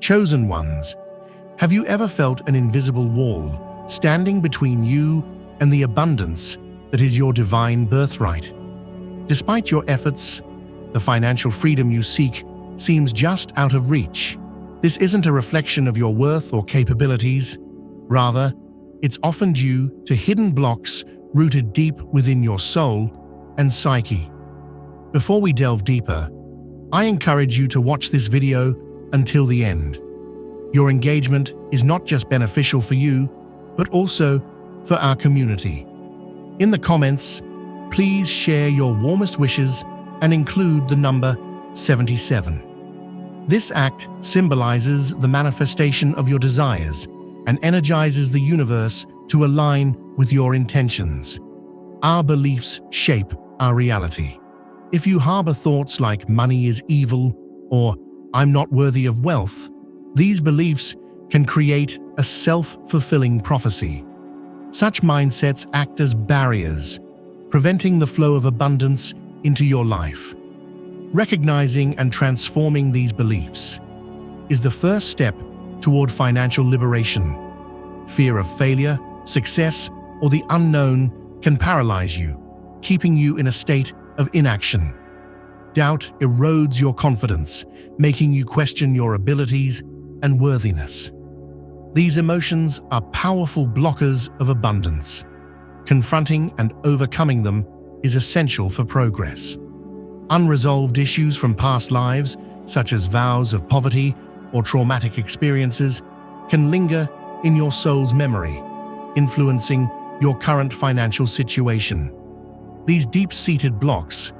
Chosen ones, have you ever felt an invisible wall standing between you and the abundance that is your divine birthright? Despite your efforts, the financial freedom you seek seems just out of reach. This isn't a reflection of your worth or capabilities. Rather, it's often due to hidden blocks rooted deep within your soul and psyche. Before we delve deeper, I encourage you to watch this video until the end. Your engagement is not just beneficial for you, but also for our community. In the comments, please share your warmest wishes and include the number 77. This act symbolizes the manifestation of your desires and energizes the universe to align with your intentions. Our beliefs shape our reality. If you harbor thoughts like money is evil or I'm not worthy of wealth, these beliefs can create a self-fulfilling prophecy. Such mindsets act as barriers, preventing the flow of abundance into your life. Recognizing and transforming these beliefs is the first step toward financial liberation. Fear of failure, success, or the unknown can paralyze you, keeping you in a state of inaction. Doubt erodes your confidence, making you question your abilities and worthiness. These emotions are powerful blockers of abundance. Confronting and overcoming them is essential for progress. Unresolved issues from past lives, such as vows of poverty or traumatic experiences, can linger in your soul's memory, influencing your current financial situation. These deep-seated blocks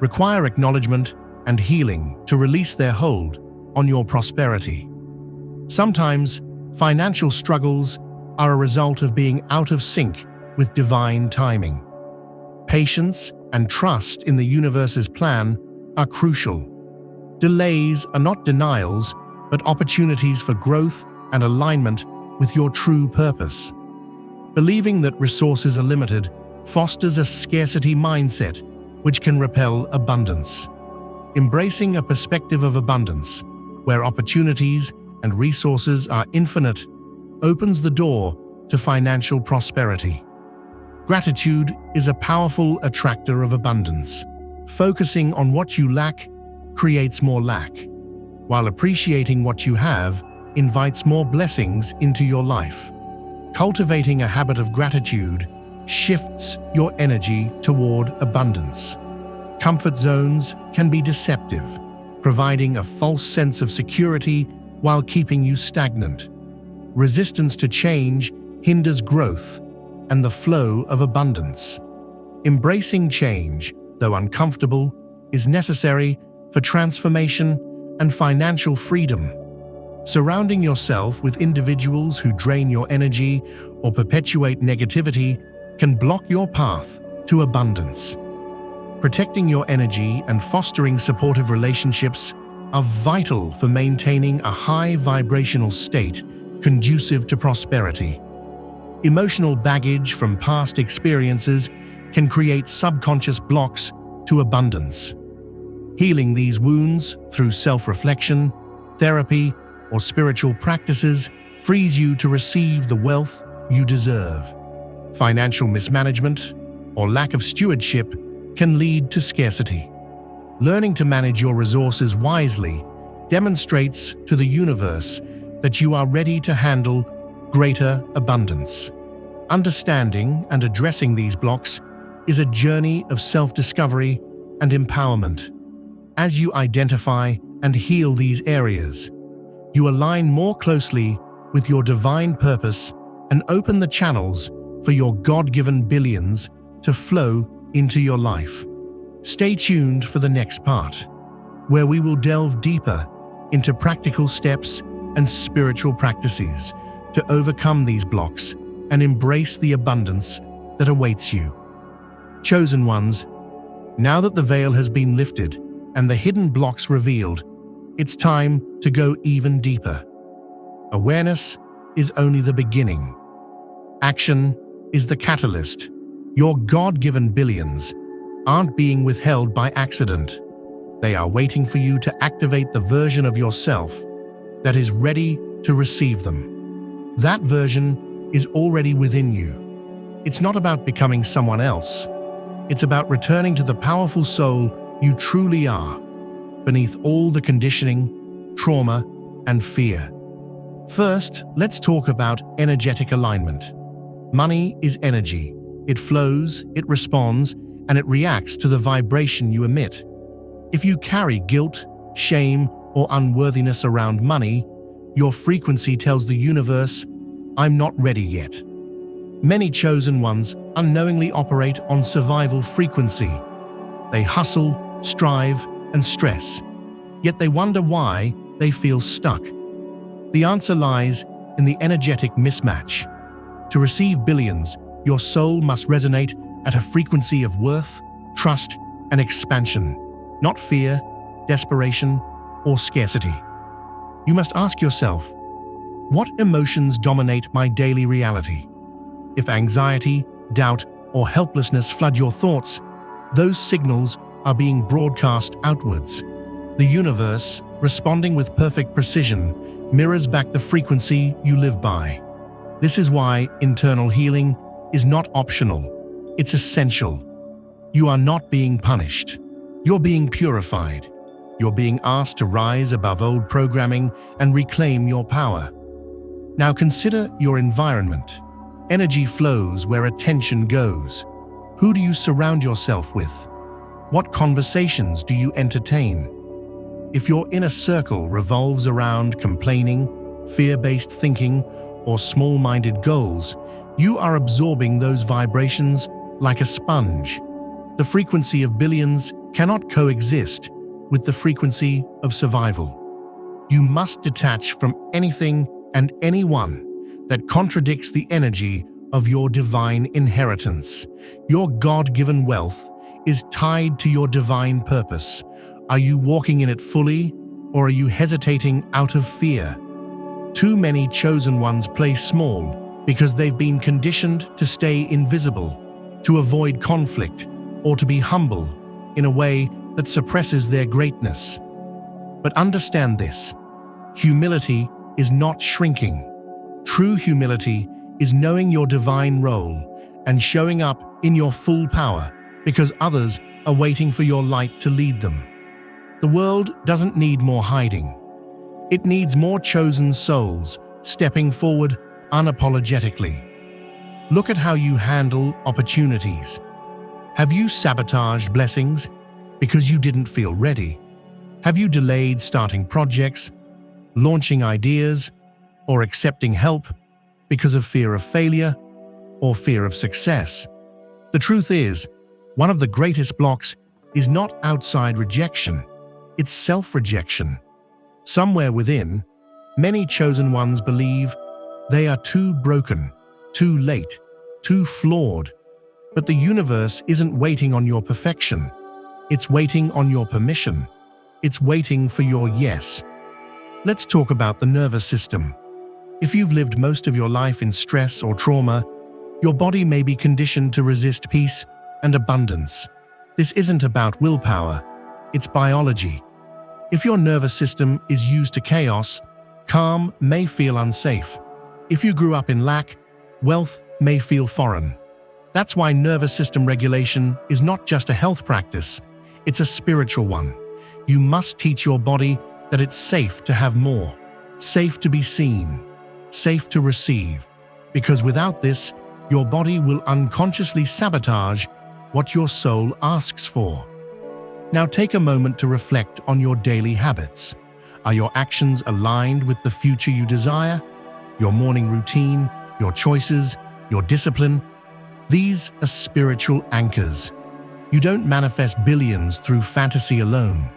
require acknowledgement and healing to release their hold on your prosperity. Sometimes, financial struggles are a result of being out of sync with divine timing. Patience and trust in the universe's plan are crucial. Delays are not denials, but opportunities for growth and alignment with your true purpose. Believing that resources are limited fosters a scarcity mindset, which can repel abundance. Embracing a perspective of abundance, where opportunities and resources are infinite, opens the door to financial prosperity. Gratitude is a powerful attractor of abundance. Focusing on what you lack creates more lack, while appreciating what you have invites more blessings into your life. Cultivating a habit of gratitude shifts your energy toward abundance. Comfort zones can be deceptive, providing a false sense of security while keeping you stagnant. Resistance to change hinders growth and the flow of abundance. Embracing change, though uncomfortable, is necessary for transformation and financial freedom. Surrounding yourself with individuals who drain your energy or perpetuate negativity can block your path to abundance. Protecting your energy and fostering supportive relationships are vital for maintaining a high vibrational state conducive to prosperity. Emotional baggage from past experiences can create subconscious blocks to abundance. Healing these wounds through self-reflection, therapy, or spiritual practices frees you to receive the wealth you deserve. Financial mismanagement or lack of stewardship can lead to scarcity. Learning to manage your resources wisely demonstrates to the universe that you are ready to handle greater abundance. Understanding and addressing these blocks is a journey of self-discovery and empowerment. As you identify and heal these areas, you align more closely with your divine purpose and open the channels for your God-given billions to flow into your life. Stay tuned for the next part, where we will delve deeper into practical steps and spiritual practices to overcome these blocks and embrace the abundance that awaits you. Chosen ones, now that the veil has been lifted and the hidden blocks revealed, it's time to go even deeper. Awareness is only the beginning. Action is the catalyst. Your God-given billions aren't being withheld by accident. They are waiting for you to activate the version of yourself that is ready to receive them. That version is already within you. It's not about becoming someone else. It's about returning to the powerful soul you truly are, beneath all the conditioning, trauma, and fear. First, let's talk about energetic alignment. Money is energy. It flows, it responds, and it reacts to the vibration you emit. If you carry guilt, shame, or unworthiness around money, your frequency tells the universe, "I'm not ready yet." Many chosen ones unknowingly operate on survival frequency. They hustle, strive, and stress, yet they wonder why they feel stuck. The answer lies in the energetic mismatch. To receive billions, your soul must resonate at a frequency of worth, trust, and expansion, not fear, desperation, or scarcity. You must ask yourself, what emotions dominate my daily reality? If anxiety, doubt, or helplessness flood your thoughts, those signals are being broadcast outwards. The universe, responding with perfect precision, mirrors back the frequency you live by. This is why internal healing is not optional. It's essential. You are not being punished. You're being purified. You're being asked to rise above old programming and reclaim your power. Now consider your environment. Energy flows where attention goes. Who do you surround yourself with? What conversations do you entertain? If your inner circle revolves around complaining, fear-based thinking, or small-minded goals, you are absorbing those vibrations like a sponge. The frequency of billions cannot coexist with the frequency of survival. You must detach from anything and anyone that contradicts the energy of your divine inheritance. Your God-given wealth is tied to your divine purpose. Are you walking in it fully, or are you hesitating out of fear? Too many chosen ones play small because they've been conditioned to stay invisible, to avoid conflict, or to be humble in a way that suppresses their greatness. But understand this: humility is not shrinking. True humility is knowing your divine role and showing up in your full power because others are waiting for your light to lead them. The world doesn't need more hiding. It needs more chosen souls stepping forward unapologetically. Look at how you handle opportunities. Have you sabotaged blessings because you didn't feel ready? Have you delayed starting projects, launching ideas, or accepting help because of fear of failure or fear of success? The truth is, one of the greatest blocks is not outside rejection. It's self-rejection. Somewhere within, many chosen ones believe they are too broken, too late, too flawed. But the universe isn't waiting on your perfection. It's waiting on your permission. It's waiting for your yes. Let's talk about the nervous system. If you've lived most of your life in stress or trauma, your body may be conditioned to resist peace and abundance. This isn't about willpower. It's biology. If your nervous system is used to chaos, calm may feel unsafe. If you grew up in lack, wealth may feel foreign. That's why nervous system regulation is not just a health practice, it's a spiritual one. You must teach your body that it's safe to have more, safe to be seen, safe to receive, because without this, your body will unconsciously sabotage what your soul asks for. Now take a moment to reflect on your daily habits. Are your actions aligned with the future you desire? Your morning routine, your choices, your discipline? These are spiritual anchors. You don't manifest billions through fantasy alone.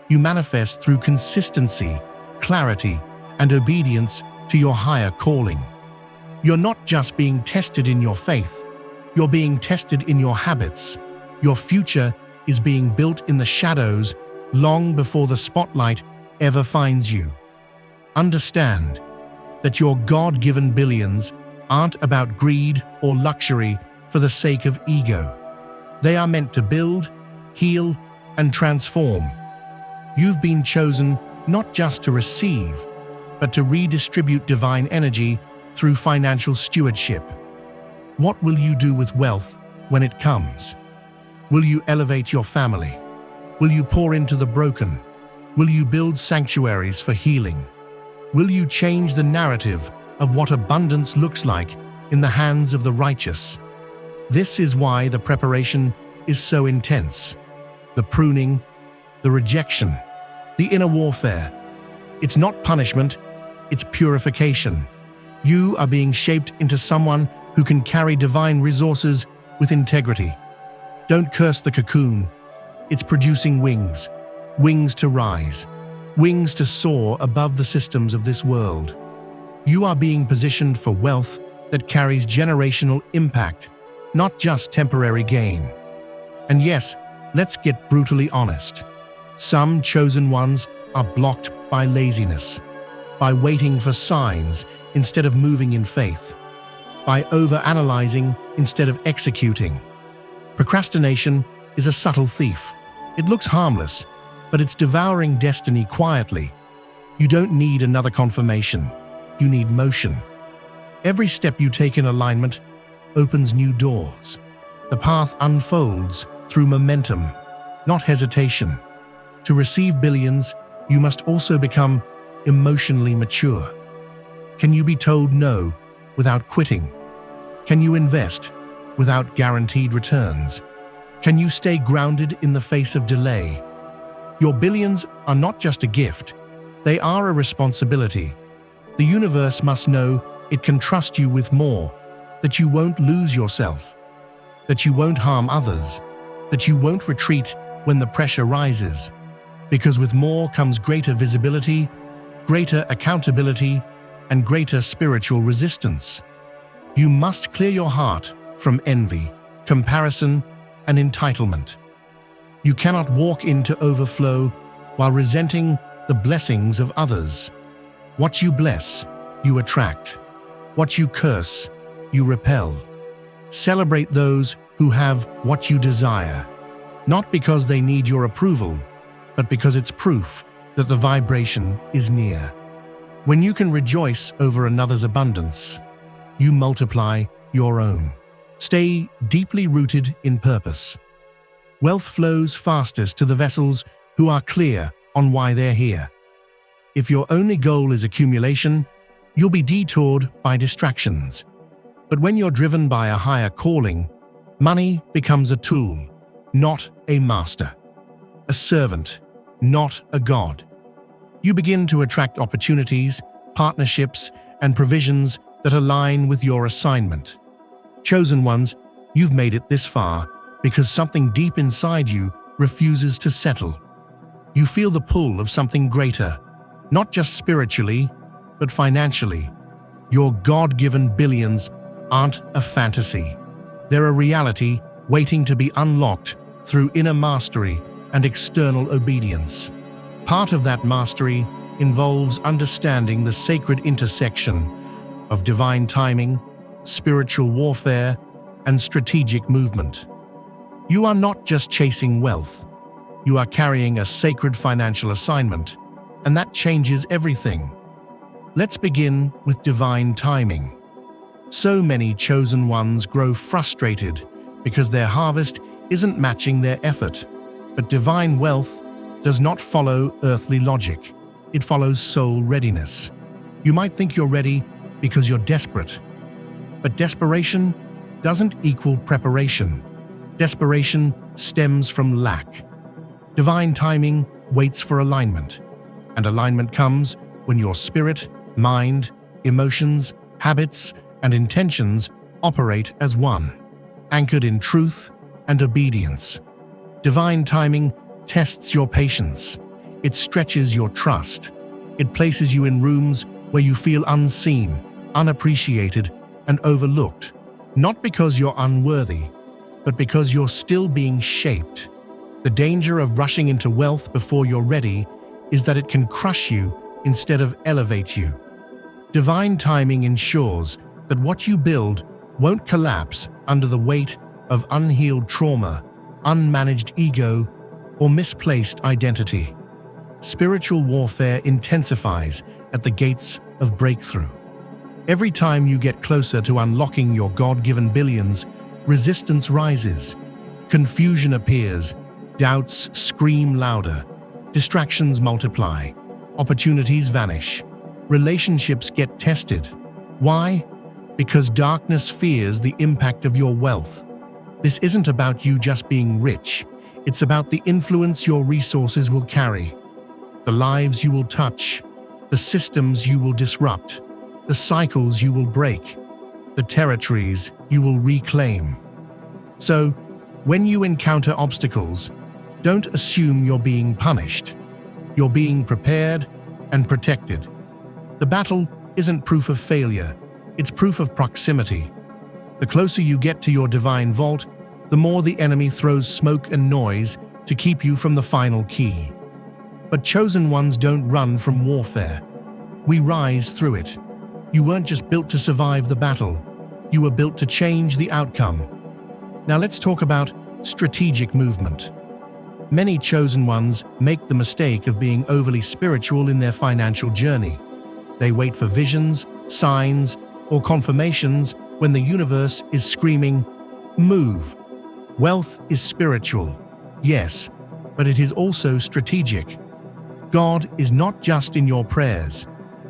You manifest through consistency, clarity, and obedience to your higher calling. You're not just being tested in your faith, you're being tested in your habits. Your future is being built in the shadows long before the spotlight ever finds you. Understand that your God-given billions aren't about greed or luxury for the sake of ego. They are meant to build, heal, and transform. You've been chosen not just to receive, but to redistribute divine energy through financial stewardship. What will you do with wealth when it comes? Will you elevate your family? Will you pour into the broken? Will you build sanctuaries for healing? Will you change the narrative of what abundance looks like in the hands of the righteous? This is why the preparation is so intense. The pruning, the rejection, the inner warfare. It's not punishment, it's purification. You are being shaped into someone who can carry divine resources with integrity. Don't curse the cocoon. It's producing wings, wings to rise, wings to soar above the systems of this world. You are being positioned for wealth that carries generational impact, not just temporary gain. And yes, let's get brutally honest. Some chosen ones are blocked by laziness, by waiting for signs instead of moving in faith, by overanalyzing instead of executing. Procrastination is a subtle thief. It looks harmless, but it's devouring destiny quietly. You don't need another confirmation. You need motion. Every step you take in alignment opens new doors. The path unfolds through momentum, not hesitation. To receive billions, you must also become emotionally mature. Can you be told no without quitting? Can you invest without guaranteed returns? Can you stay grounded in the face of delay? Your billions are not just a gift, they are a responsibility. The universe must know it can trust you with more, that you won't lose yourself, that you won't harm others, that you won't retreat when the pressure rises. Because with more comes greater visibility, greater accountability, and greater spiritual resistance. You must clear your heart from envy, comparison, and entitlement. You cannot walk into overflow while resenting the blessings of others. What you bless, you attract. What you curse, you repel. Celebrate those who have what you desire, not because they need your approval, but because it's proof that the vibration is near. When you can rejoice over another's abundance, you multiply your own. Stay deeply rooted in purpose. Wealth flows fastest to the vessels who are clear on why they're here. If your only goal is accumulation, you'll be detoured by distractions. But when you're driven by a higher calling, money becomes a tool, not a master. A servant, not a god. You begin to attract opportunities, partnerships, and provisions that align with your assignment. Chosen ones, you've made it this far because something deep inside you refuses to settle. You feel the pull of something greater, not just spiritually, but financially. Your God-given billions aren't a fantasy. They're a reality waiting to be unlocked through inner mastery and external obedience. Part of that mastery involves understanding the sacred intersection of divine timing, spiritual warfare, and strategic movement. You are not just chasing wealth. You are carrying a sacred financial assignment, and that changes everything. Let's begin with divine timing. So many chosen ones grow frustrated because their harvest isn't matching their effort. But divine wealth does not follow earthly logic. It follows soul readiness. You might think you're ready because you're desperate. But desperation doesn't equal preparation. Desperation stems from lack. Divine timing waits for alignment. And alignment comes when your spirit, mind, emotions, habits, and intentions operate as one, anchored in truth and obedience. Divine timing tests your patience. It stretches your trust. It places you in rooms where you feel unseen, unappreciated, and overlooked, not because you're unworthy, but because you're still being shaped. The danger of rushing into wealth before you're ready is that it can crush you instead of elevate you. Divine timing ensures that what you build won't collapse under the weight of unhealed trauma, unmanaged ego, or misplaced identity. Spiritual warfare intensifies at the gates of breakthrough. Every time you get closer to unlocking your God-given billions, resistance rises, confusion appears, doubts scream louder, distractions multiply, opportunities vanish, relationships get tested. Why? Because darkness fears the impact of your wealth. This isn't about you just being rich. It's about the influence your resources will carry, the lives you will touch, the systems you will disrupt, the cycles you will break, the territories you will reclaim. So, when you encounter obstacles, don't assume you're being punished. You're being prepared and protected. The battle isn't proof of failure, it's proof of proximity. The closer you get to your divine vault, the more the enemy throws smoke and noise to keep you from the final key. But chosen ones don't run from warfare. We rise through it. You weren't just built to survive the battle, you were built to change the outcome. Now let's talk about strategic movement. Many chosen ones make the mistake of being overly spiritual in their financial journey. They wait for visions, signs, or confirmations when the universe is screaming, "Move." Wealth is spiritual, yes, but it is also strategic. God is not just in your prayers.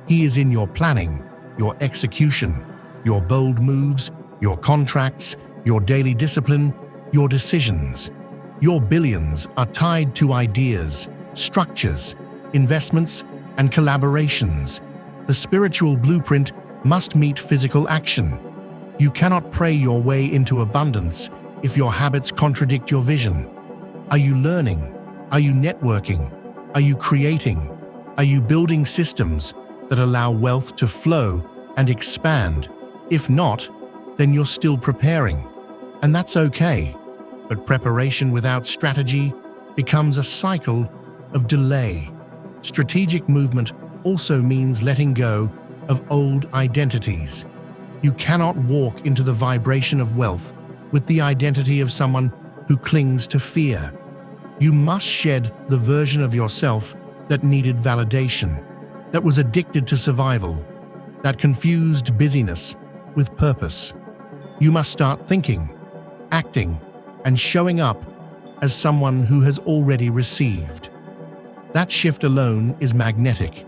He is in your planning, your execution, your bold moves, your contracts, your daily discipline, your decisions. Your billions are tied to ideas, structures, investments, and collaborations. The spiritual blueprint must meet physical action. You cannot pray your way into abundance if your habits contradict your vision. Are you learning? Are you networking? Are you creating? Are you building systems that allow wealth to flow and expand? If not, then you're still preparing. And that's okay. But preparation without strategy becomes a cycle of delay. Strategic movement also means letting go of old identities. You cannot walk into the vibration of wealth with the identity of someone who clings to fear. You must shed the version of yourself that needed validation, that was addicted to survival, that confused busyness with purpose. You must start thinking, acting, and showing up as someone who has already received. That shift alone is magnetic.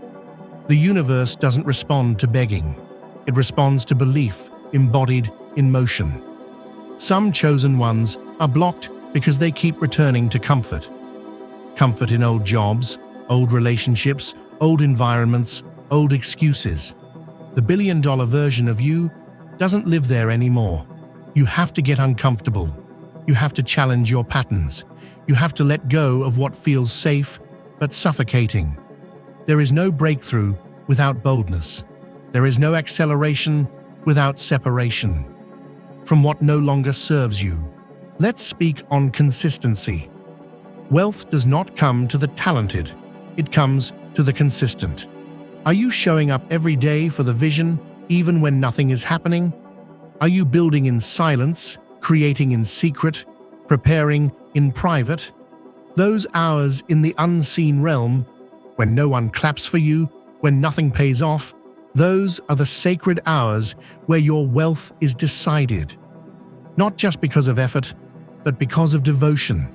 The universe doesn't respond to begging. It responds to belief embodied in motion. Some chosen ones are blocked because they keep returning to comfort. Comfort in old jobs, old relationships, old environments, old excuses. The billion-dollar version of you doesn't live there anymore. You have to get uncomfortable. You have to challenge your patterns. You have to let go of what feels safe but suffocating. There is no breakthrough without boldness. There is no acceleration without separation from what no longer serves you. Let's speak on consistency. Wealth does not come to the talented, it comes to the consistent. Are you showing up every day for the vision, even when nothing is happening? Are you building in silence, creating in secret, preparing in private? Those hours in the unseen realm, when no one claps for you, when nothing pays off, those are the sacred hours where your wealth is decided. Not just because of effort, but because of devotion.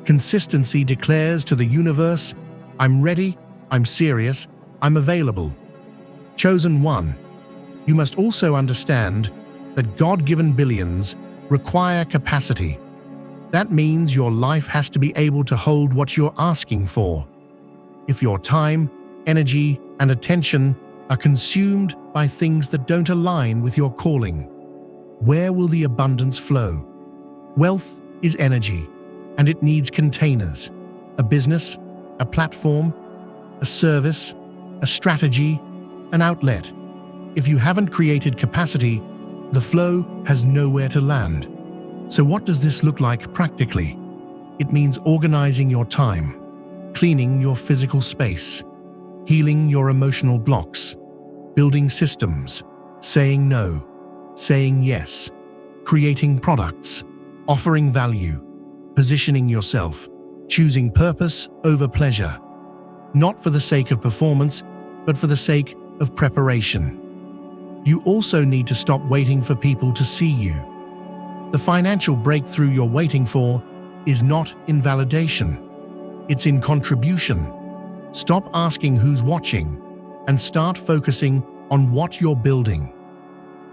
Consistency declares to the universe, I'm ready, I'm serious, I'm available. Chosen one, you must also understand that God-given billions require capacity. That means your life has to be able to hold what you're asking for. If your time, energy, and attention are consumed by things that don't align with your calling, where will the abundance flow? Wealth is energy, and it needs containers. A business, a platform, a service, a strategy, an outlet. If you haven't created capacity, the flow has nowhere to land. So what does this look like practically? It means organizing your time, cleaning your physical space, healing your emotional blocks, building systems, saying no, saying yes, creating products, offering value, positioning yourself, choosing purpose over pleasure. Not for the sake of performance, but for the sake of preparation. You also need to stop waiting for people to see you. The financial breakthrough you're waiting for is not in validation. It's in contribution. Stop asking who's watching and start focusing on what you're building.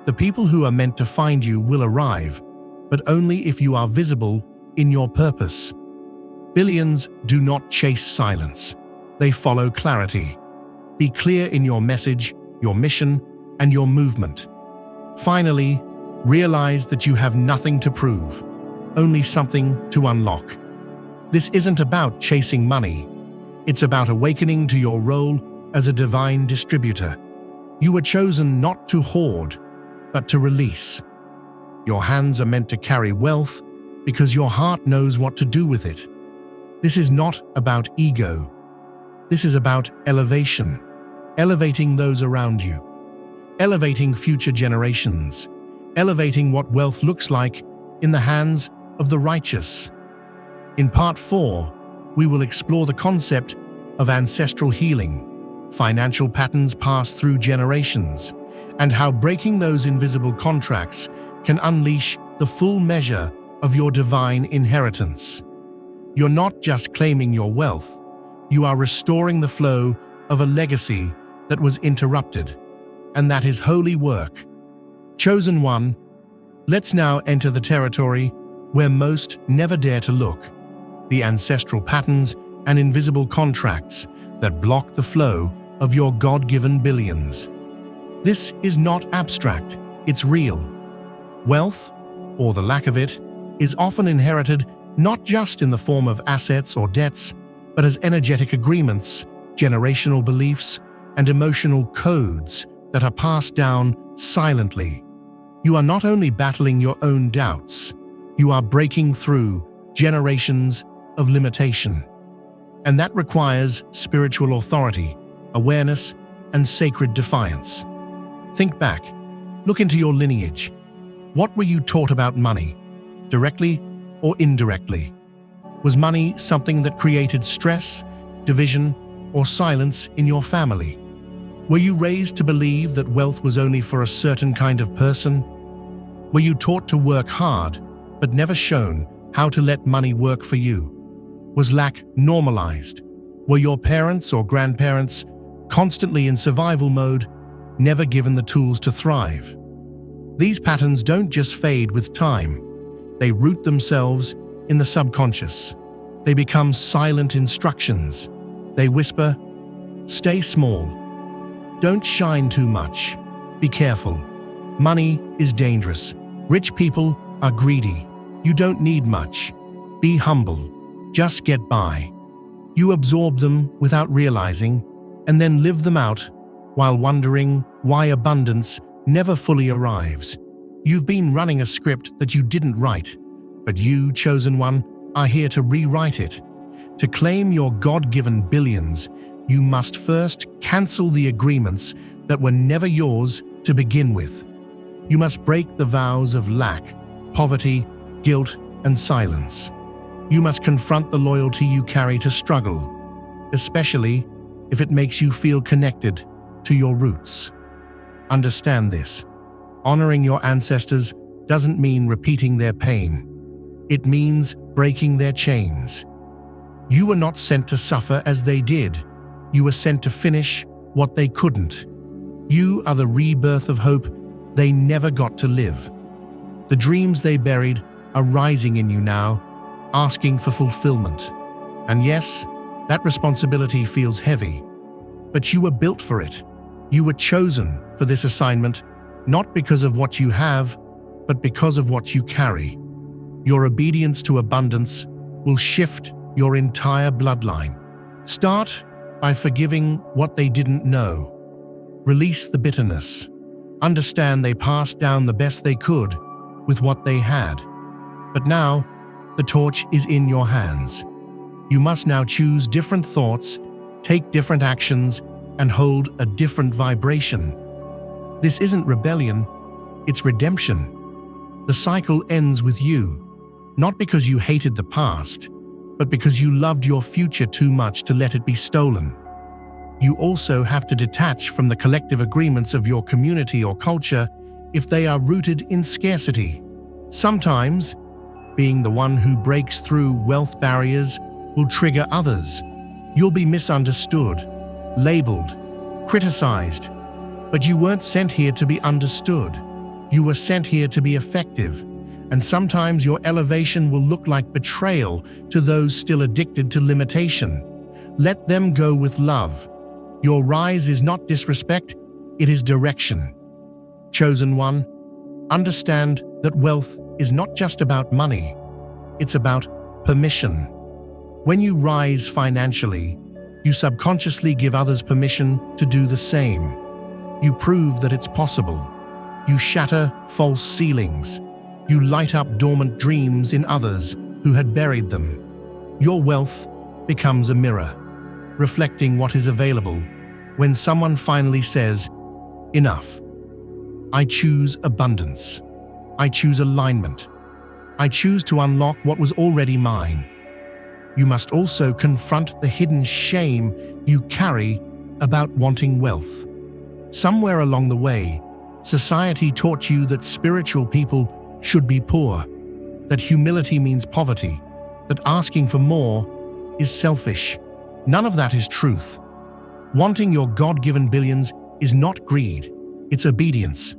The people who are meant to find you will arrive, but only if you are visible in your purpose. Billions do not chase silence. They follow clarity. Be clear in your message, your mission, and your movement. Finally, realize that you have nothing to prove, only something to unlock. This isn't about chasing money. It's about awakening to your role as a divine distributor. You were chosen not to hoard, but to release. Your hands are meant to carry wealth because your heart knows what to do with it. This is not about ego. This is about elevation, elevating those around you, elevating future generations, elevating what wealth looks like in the hands of the righteous. In Part 4, we will explore the concept of ancestral healing, financial patterns passed through generations, and how breaking those invisible contracts can unleash the full measure of your divine inheritance. You're not just claiming your wealth, you are restoring the flow of a legacy that was interrupted, and that is holy work. Chosen one, let's now enter the territory where most never dare to look, the ancestral patterns and invisible contracts that block the flow of your God-given billions. This is not abstract, it's real. Wealth, or the lack of it, is often inherited not just in the form of assets or debts, but as energetic agreements, generational beliefs, and emotional codes that are passed down silently. You are not only battling your own doubts, you are breaking through generations of limitation. And that requires spiritual authority, awareness, and sacred defiance. Think back. Look into your lineage. What were you taught about money, directly or indirectly? Was money something that created stress, division, or silence in your family? Were you raised to believe that wealth was only for a certain kind of person? Were you taught to work hard, but never shown how to let money work for you? Was lack normalized? Were your parents or grandparents constantly in survival mode, never given the tools to thrive? These patterns don't just fade with time. They root themselves in the subconscious. They become silent instructions. They whisper, "Stay small. Don't shine too much. Be careful. Money is dangerous. Rich people are greedy. You don't need much. Be humble. Just get by." You absorb them without realizing, and then live them out while wondering why abundance never fully arrives. You've been running a script that you didn't write, but you, chosen one, are here to rewrite it. To claim your God-given billions, you must first cancel the agreements that were never yours to begin with. You must break the vows of lack, poverty, guilt, and silence. You must confront the loyalty you carry to struggle, especially if it makes you feel connected to your roots. Understand this. Honoring your ancestors doesn't mean repeating their pain. It means breaking their chains. You were not sent to suffer as they did. You were sent to finish what they couldn't. You are the rebirth of hope they never got to live. The dreams they buried are rising in you now, asking for fulfillment. And yes, that responsibility feels heavy, but you were built for it. You were chosen for this assignment, not because of what you have, but because of what you carry. Your obedience to abundance will shift your entire bloodline. Start by forgiving what they didn't know. Release the bitterness. Understand they passed down the best they could with what they had. But now, the torch is in your hands. You must now choose different thoughts, take different actions, and hold a different vibration. This isn't rebellion, it's redemption. The cycle ends with you, not because you hated the past, but because you loved your future too much to let it be stolen. You also have to detach from the collective agreements of your community or culture if they are rooted in scarcity. Sometimes, being the one who breaks through wealth barriers will trigger others. You'll be misunderstood, labeled, criticized. But you weren't sent here to be understood. You were sent here to be effective. And sometimes your elevation will look like betrayal to those still addicted to limitation. Let them go with love. Your rise is not disrespect, it is direction. Chosen one, understand that wealth is not just about money, it's about permission. When you rise financially, you subconsciously give others permission to do the same. You prove that it's possible. You shatter false ceilings. You light up dormant dreams in others who had buried them. Your wealth becomes a mirror, reflecting what is available when someone finally says, "Enough. I choose abundance. I choose alignment. I choose to unlock what was already mine." You must also confront the hidden shame you carry about wanting wealth. Somewhere along the way, society taught you that spiritual people should be poor, that humility means poverty, that asking for more is selfish. None of that is truth. Wanting your God-given billions is not greed, it's obedience.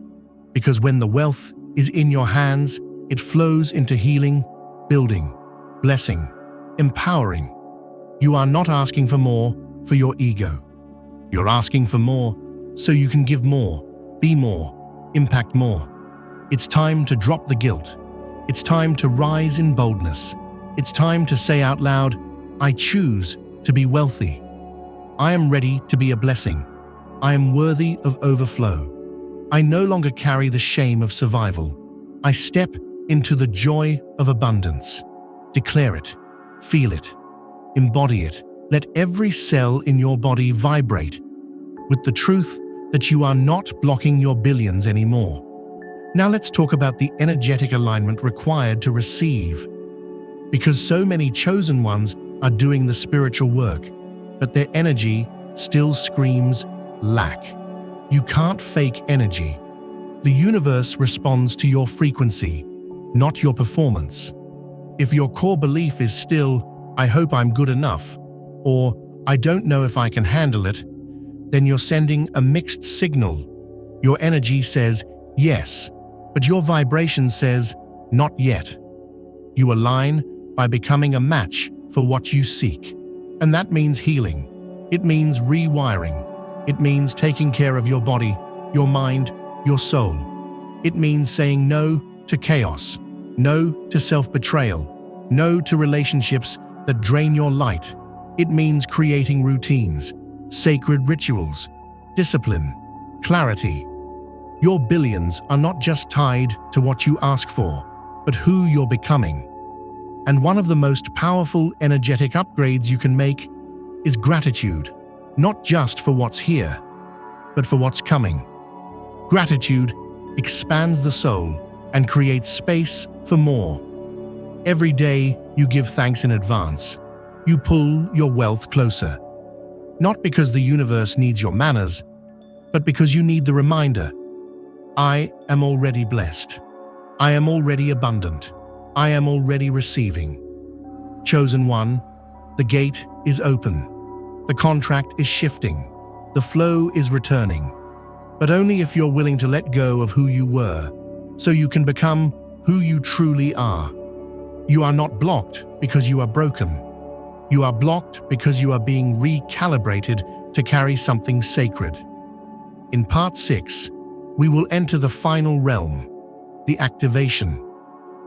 Because when the wealth is in your hands, it flows into healing, building, blessing, empowering. You are not asking for more for your ego. You're asking for more so you can give more, be more, impact more. It's time to drop the guilt. It's time to rise in boldness. It's time to say out loud, "I choose to be wealthy. I am ready to be a blessing. I am worthy of overflow. I no longer carry the shame of survival. I step into the joy of abundance." Declare it, feel it, embody it. Let every cell in your body vibrate with the truth that you are not blocking your billions anymore. Now let's talk about the energetic alignment required to receive. Because so many chosen ones are doing the spiritual work, but their energy still screams lack. You can't fake energy. The universe responds to your frequency, not your performance. If your core belief is still, "I hope I'm good enough," or "I don't know if I can handle it," then you're sending a mixed signal. Your energy says yes, but your vibration says not yet. You align by becoming a match for what you seek. And that means healing. It means rewiring. It means taking care of your body, your mind, your soul. It means saying no to chaos, no to self-betrayal, no to relationships that drain your light. It means creating routines, sacred rituals, discipline, clarity. Your billions are not just tied to what you ask for, but who you're becoming. And one of the most powerful energetic upgrades you can make is gratitude, not just for what's here, but for what's coming. Gratitude expands the soul and creates space for more. Every day you give thanks in advance. You pull your wealth closer. Not because the universe needs your manners, but because you need the reminder. I am already blessed. I am already abundant. I am already receiving. Chosen one, the gate is open. The contract is shifting. The flow is returning. But only if you're willing to let go of who you were, so you can become who you truly are. You are not blocked because you are broken. You are blocked because you are being recalibrated to carry something sacred. In part 6, we will enter the final realm, the activation.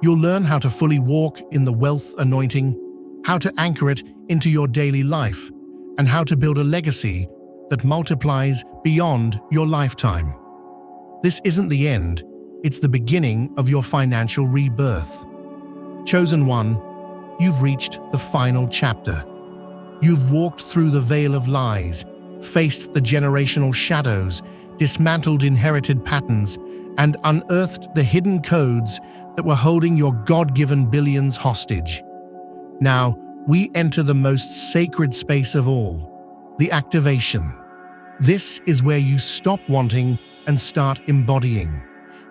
You'll learn how to fully walk in the wealth anointing, how to anchor it into your daily life, and how to build a legacy that multiplies beyond your lifetime. This isn't the end, it's the beginning of your financial rebirth. Chosen one, you've reached the final chapter. You've walked through the veil of lies, faced the generational shadows, dismantled inherited patterns, and unearthed the hidden codes that were holding your God-given billions hostage. Now, we enter the most sacred space of all, the activation. This is where you stop wanting and start embodying.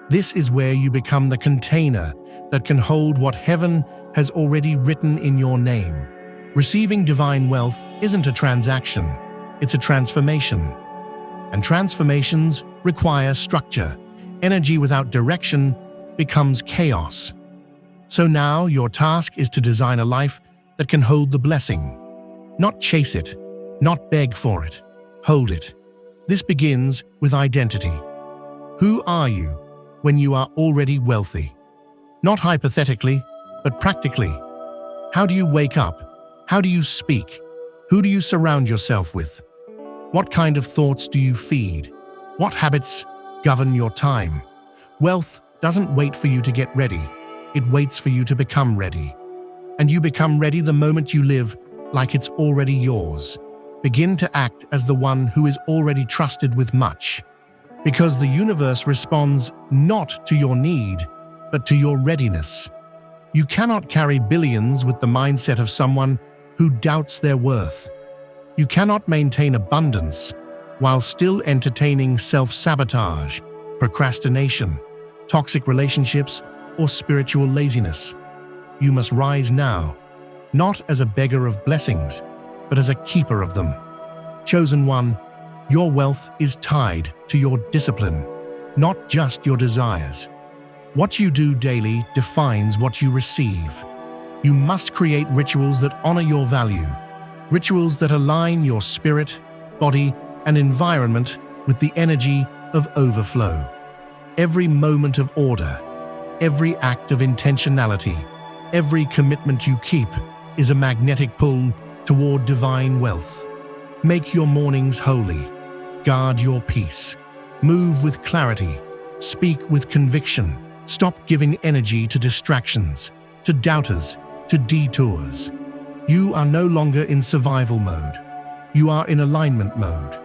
This is where you become the container that can hold what heaven has already written in your name. Receiving divine wealth isn't a transaction, it's a transformation. And transformations require structure. Energy without direction becomes chaos. So now your task is to design a life that can hold the blessing. Not chase it, not beg for it, hold it. This begins with identity. Who are you when you are already wealthy? Not hypothetically, but practically. How do you wake up? How do you speak? Who do you surround yourself with? What kind of thoughts do you feed? What habits govern your time? Wealth doesn't wait for you to get ready. It waits for you to become ready. And you become ready the moment you live like it's already yours. Begin to act as the one who is already trusted with much. Because the universe responds not to your need, but to your readiness. You cannot carry billions with the mindset of someone who doubts their worth. You cannot maintain abundance while still entertaining self-sabotage, procrastination, toxic relationships, or spiritual laziness. You must rise now, not as a beggar of blessings, but as a keeper of them. Chosen one, your wealth is tied to your discipline, not just your desires. What you do daily defines what you receive. You must create rituals that honor your value, rituals that align your spirit, body, and environment with the energy of overflow. Every moment of order, every act of intentionality, every commitment you keep is a magnetic pull toward divine wealth. Make your mornings holy. Guard your peace. Move with clarity. Speak with conviction. Stop giving energy to distractions, to doubters, to detours. You are no longer in survival mode. You are in alignment mode.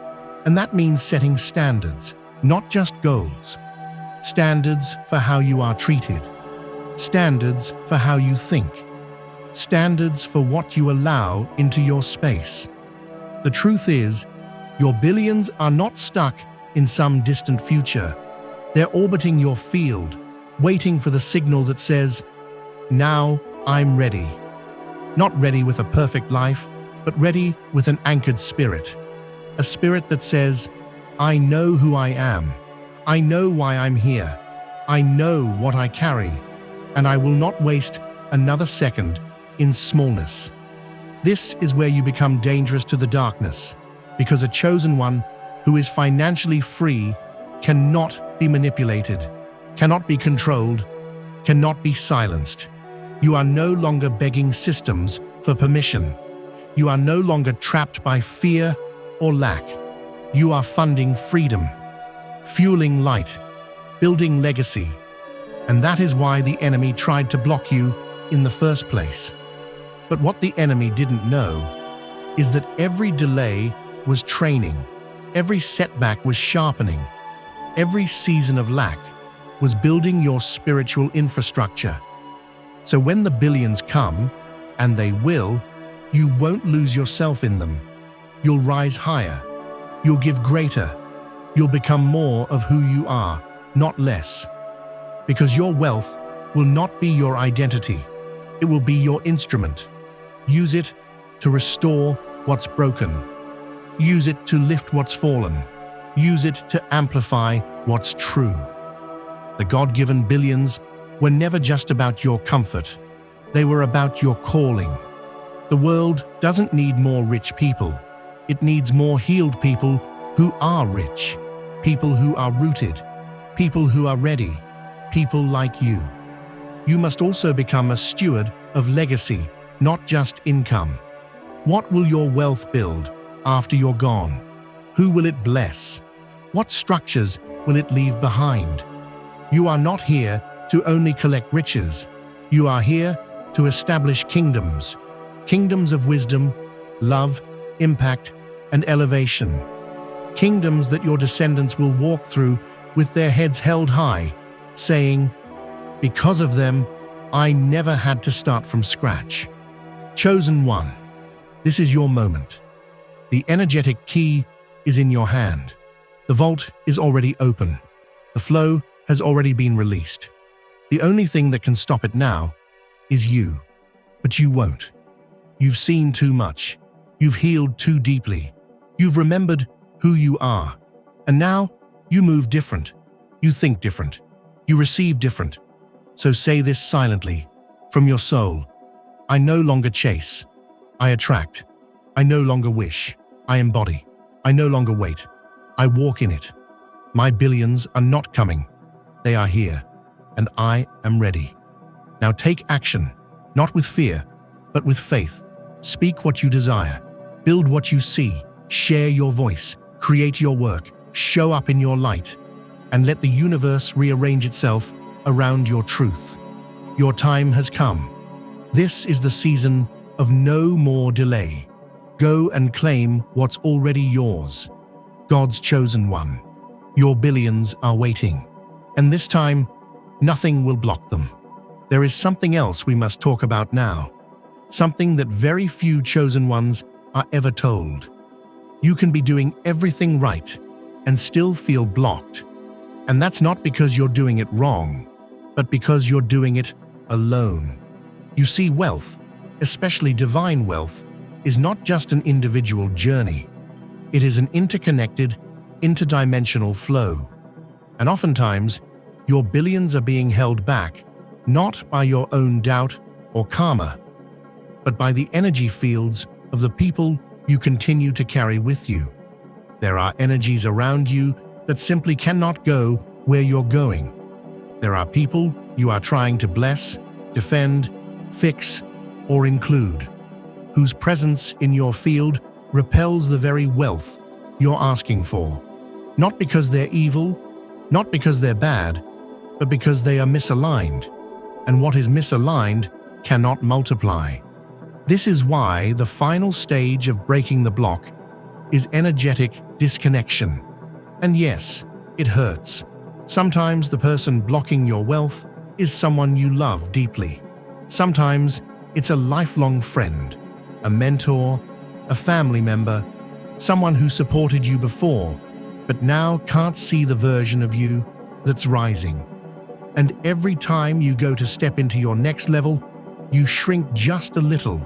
And that means setting standards, not just goals. Standards for how you are treated. Standards for how you think. Standards for what you allow into your space. The truth is, your billions are not stuck in some distant future. They're orbiting your field, waiting for the signal that says, "Now I'm ready." Not ready with a perfect life, but ready with an anchored spirit. A spirit that says, "I know who I am. I know why I'm here. I know what I carry, and I will not waste another second in smallness." This is where you become dangerous to the darkness, because a chosen one who is financially free cannot be manipulated, cannot be controlled, cannot be silenced. You are no longer begging systems for permission. You are no longer trapped by fear or lack. You are funding freedom, fueling light, building legacy. And that is why the enemy tried to block you in the first place. But what the enemy didn't know is that every delay was training, every setback was sharpening, every season of lack was building your spiritual infrastructure. So when the billions come, and they will, you won't lose yourself in them. You'll rise higher. You'll give greater. You'll become more of who you are, not less. Because your wealth will not be your identity. It will be your instrument. Use it to restore what's broken. Use it to lift what's fallen. Use it to amplify what's true. The God-given billions were never just about your comfort. They were about your calling. The world doesn't need more rich people. It needs more healed people who are rich, people who are rooted, people who are ready, people like you. You must also become a steward of legacy, not just income. What will your wealth build after you're gone? Who will it bless? What structures will it leave behind? You are not here to only collect riches. You are here to establish kingdoms, kingdoms of wisdom, love, impact, and elevation. Kingdoms that your descendants will walk through with their heads held high, saying, "Because of them, I never had to start from scratch." Chosen one, this is your moment. The energetic key is in your hand. The vault is already open. The flow has already been released. The only thing that can stop it now is you. But you won't. You've seen too much. You've healed too deeply. You've remembered who you are. And now you move different. You think different. You receive different. So say this silently, from your soul. I no longer chase. I attract. I no longer wish. I embody. I no longer wait. I walk in it. My billions are not coming. They are here. And I am ready. Now take action, not with fear, but with faith. Speak what you desire. Build what you see. Share your voice. Create your work. Show up in your light. And let the universe rearrange itself around your truth. Your time has come. This is the season of no more delay. Go and claim what's already yours. God's chosen one. Your billions are waiting. And this time, nothing will block them. There is something else we must talk about now. Something that very few chosen ones are ever told. You can be doing everything right and still feel blocked. And that's not because you're doing it wrong, but because you're doing it alone. You see, wealth, especially divine wealth, is not just an individual journey. It is an interconnected, interdimensional flow. And oftentimes, your billions are being held back, not by your own doubt or karma, but by the energy fields of the people you continue to carry with you. There are energies around you that simply cannot go where you're going. There are people you are trying to bless, defend, fix, or include, whose presence in your field repels the very wealth you're asking for. Not because they're evil, not because they're bad, but because they are misaligned. And what is misaligned cannot multiply. This is why the final stage of breaking the block is energetic disconnection. And yes, it hurts. Sometimes the person blocking your wealth is someone you love deeply. Sometimes it's a lifelong friend, a mentor, a family member, someone who supported you before, but now can't see the version of you that's rising. And every time you go to step into your next level, you shrink just a little.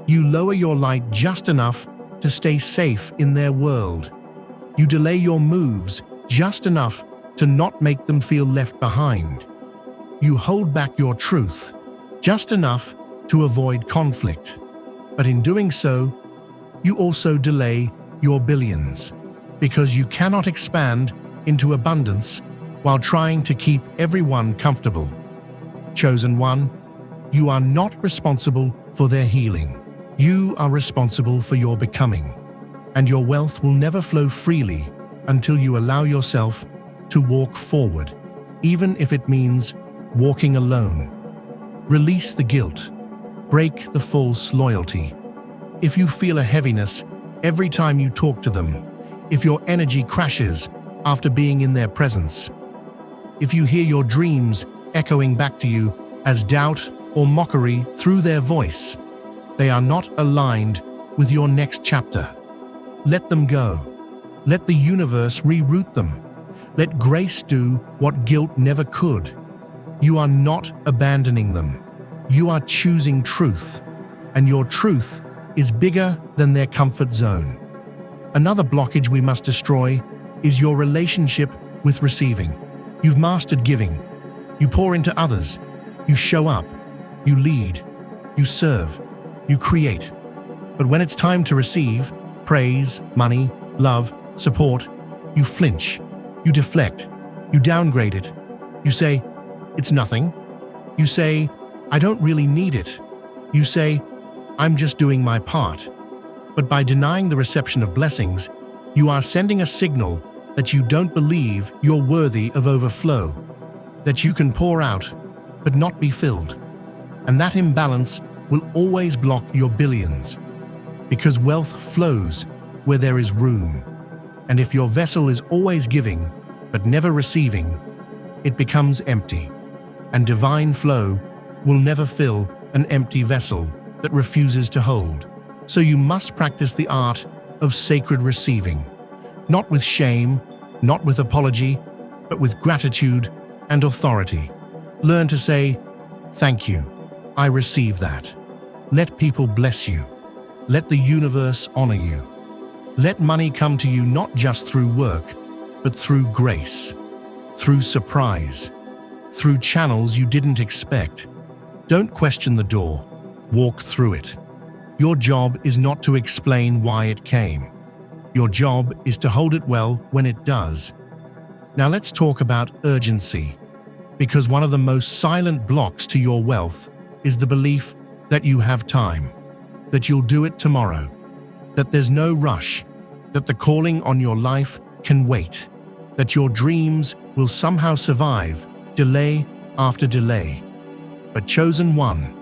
You lower your light just enough to stay safe in their world. You delay your moves just enough to not make them feel left behind. You hold back your truth just enough to avoid conflict. But in doing so, you also delay your billions, because you cannot expand into abundance while trying to keep everyone comfortable. Chosen one, you are not responsible for their healing. You are responsible for your becoming, and your wealth will never flow freely until you allow yourself to walk forward, even if it means walking alone. Release the guilt. Break the false loyalty. If you feel a heaviness every time you talk to them, if your energy crashes after being in their presence, if you hear your dreams echoing back to you as doubt or mockery through their voice, they are not aligned with your next chapter. Let them go. Let the universe reroute them. Let grace do what guilt never could. You are not abandoning them. You are choosing truth, and your truth is bigger than their comfort zone. Another blockage we must destroy is your relationship with receiving. You've mastered giving. You pour into others. You show up. You lead. You serve. You create. But when it's time to receive praise, money, love, support, you flinch. You deflect. You downgrade it. You say, it's nothing. You say, I don't really need it. You say, I'm just doing my part. But by denying the reception of blessings, you are sending a signal that you don't believe you're worthy of overflow, that you can pour out, but not be filled. And that imbalance will always block your billions, because wealth flows where there is room. And if your vessel is always giving, but never receiving, it becomes empty. And divine flow will never fill an empty vessel that refuses to hold. So you must practice the art of sacred receiving, not with shame, not with apology, but with gratitude and authority. Learn to say, "Thank you, I receive that." Let people bless you. Let the universe honor you. Let money come to you not just through work, but through grace, through surprise, through channels you didn't expect. Don't question the door, walk through it. Your job is not to explain why it came. Your job is to hold it well when it does. Now let's talk about urgency, because one of the most silent blocks to your wealth is the belief that you have time, that you'll do it tomorrow, that there's no rush, that the calling on your life can wait, that your dreams will somehow survive delay after delay. But chosen one,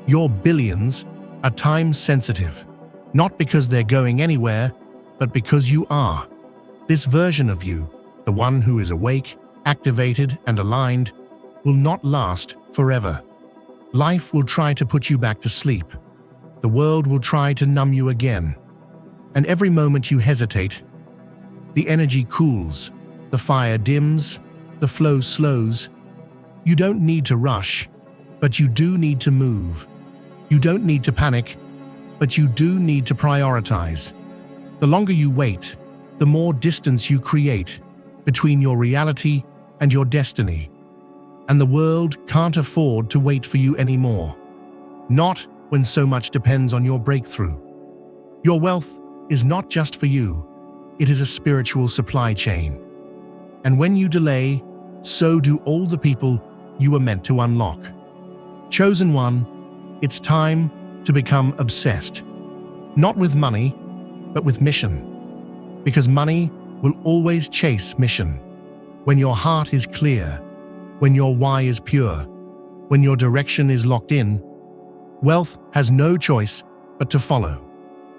your billions are time-sensitive, not because they're going anywhere, but because you are. This version of you, the one who is awake, activated, and aligned, will not last forever. Life will try to put you back to sleep. The world will try to numb you again. And every moment you hesitate, the energy cools, the fire dims, the flow slows. You don't need to rush, but you do need to move. You don't need to panic, but you do need to prioritize. The longer you wait, the more distance you create between your reality and your destiny. And the world can't afford to wait for you anymore. Not when so much depends on your breakthrough. Your wealth is not just for you, it is a spiritual supply chain. And when you delay, so do all the people you were meant to unlock. Chosen one, it's time to become obsessed. Not with money, but with mission. Because money will always chase mission. When your heart is clear, when your why is pure, when your direction is locked in, wealth has no choice but to follow.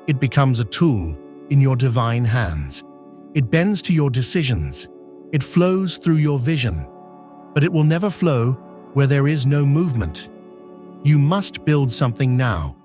It becomes a tool in your divine hands. It bends to your decisions. It flows through your vision. But it will never flow where there is no movement. You must build something now.